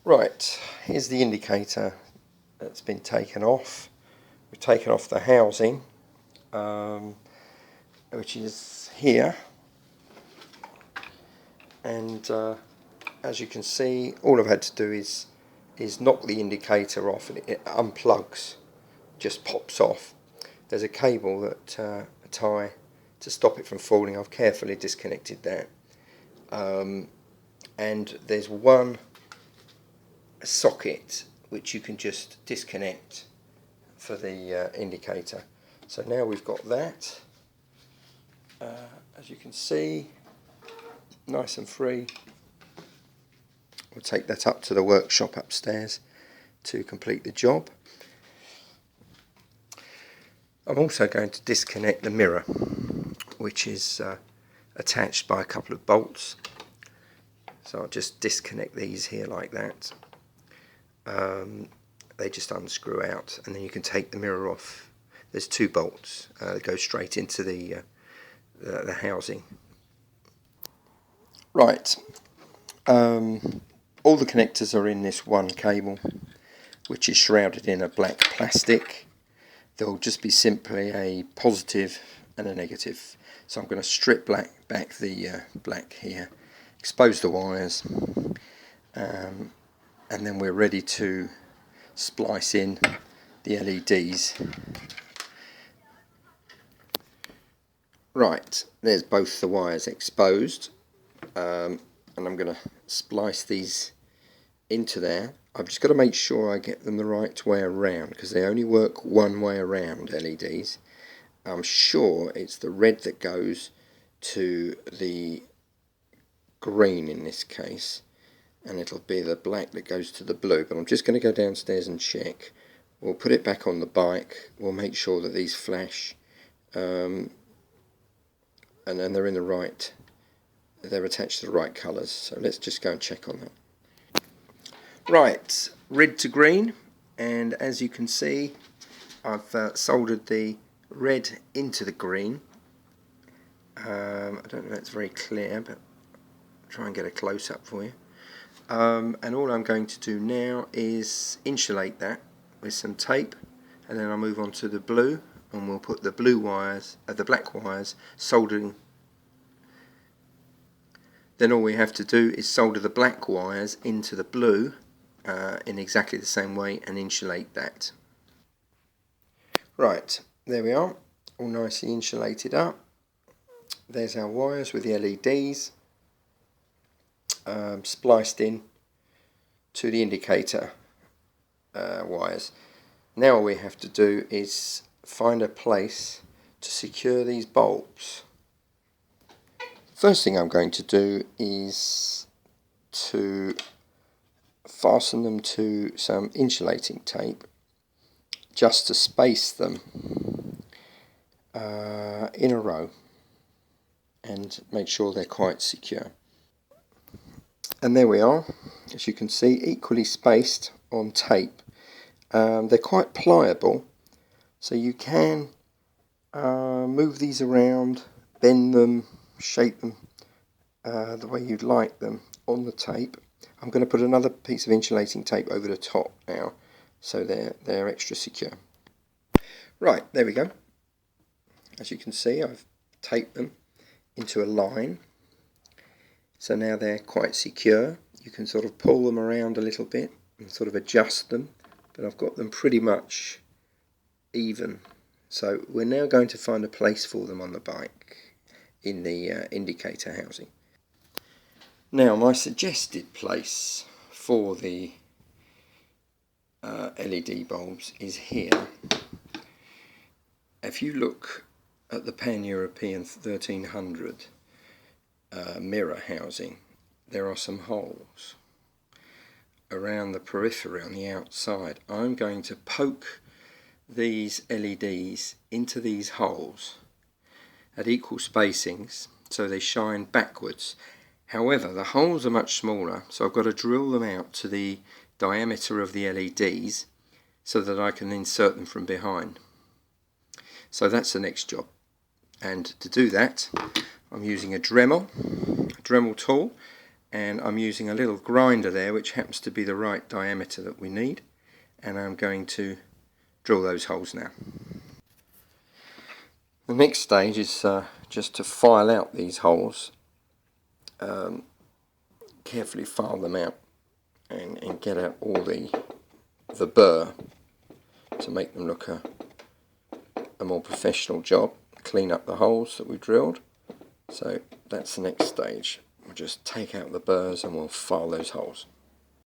Right, here's the indicator that's been taken off. We've taken off the housing, which is here, and as you can see, all I've had to do is knock the indicator off, and it unplugs, just pops off. There's a cable that I tie to stop it from falling. I've carefully disconnected that, and there's one socket which you can just disconnect for the indicator. So now we've got that, as you can see, nice and free. We'll take that up to the workshop upstairs to complete the job. I'm also going to disconnect the mirror, which is attached by a couple of bolts. So I'll just disconnect these here like that. They just unscrew out, and then you can take the mirror off. There's two bolts that go straight into the housing. Right, all the connectors are in this one cable, which is shrouded in a black plastic. There will just be simply a positive and a negative. So I'm going to strip back the black here, expose the wires, and then we're ready to splice in the LEDs. Right, there's both the wires exposed, and I'm going to splice these into there. I've just got to make sure I get them the right way around, because they only work one way around, LEDs. I'm sure it's the red that goes to the green in this case, and it'll be the black that goes to the blue, but I'm just going to go downstairs and check. We'll put it back on the bike, we'll make sure that these flash, and then they're in the right, they're attached to the right colours, so let's just go and check on that. Right, red to green, and as you can see, I've soldered the red into the green. I don't know if that's very clear, but I'll try and get a close-up for you. And all I'm going to do now is insulate that with some tape, and then I'll move on to the blue, and we'll put the blue wires, the black wires, soldering. Then all we have to do is solder the black wires into the blue in exactly the same way and insulate that. Right, there we are, all nicely insulated up. There's our wires with the LEDs spliced in to the indicator wires. Now all we have to do is find a place to secure these bulbs. First thing I'm going to do is to fasten them to some insulating tape, just to space them in a row and make sure they're quite secure. And there we are, as you can see, equally spaced on tape. They're quite pliable, so you can move these around, bend them, shape them the way you'd like them on the tape. I'm going to put another piece of insulating tape over the top now, so they're extra secure. Right, there we go. As you can see, I've taped them into a line, so now they're quite secure. You can sort of pull them around a little bit and sort of adjust them, but I've got them pretty much even. So we're now going to find a place for them on the bike in the indicator housing. Now, my suggested place for the LED bulbs is here. If you look at the Pan European 1300 mirror housing, there are some holes around the periphery on the outside. I'm going to poke these LEDs into these holes at equal spacings so they shine backwards. However, the holes are much smaller, so I've got to drill them out to the diameter of the LEDs so that I can insert them from behind. So that's the next job, and to do that I'm using a Dremel tool, and I'm using a little grinder there which happens to be the right diameter that we need, and I'm going to drill those holes now. The next stage is just to file out these holes, carefully file them out and get out all the burr to make them look a more professional job. Clean up the holes that we drilled. So that's the next stage. We'll just take out the burrs and we'll file those holes.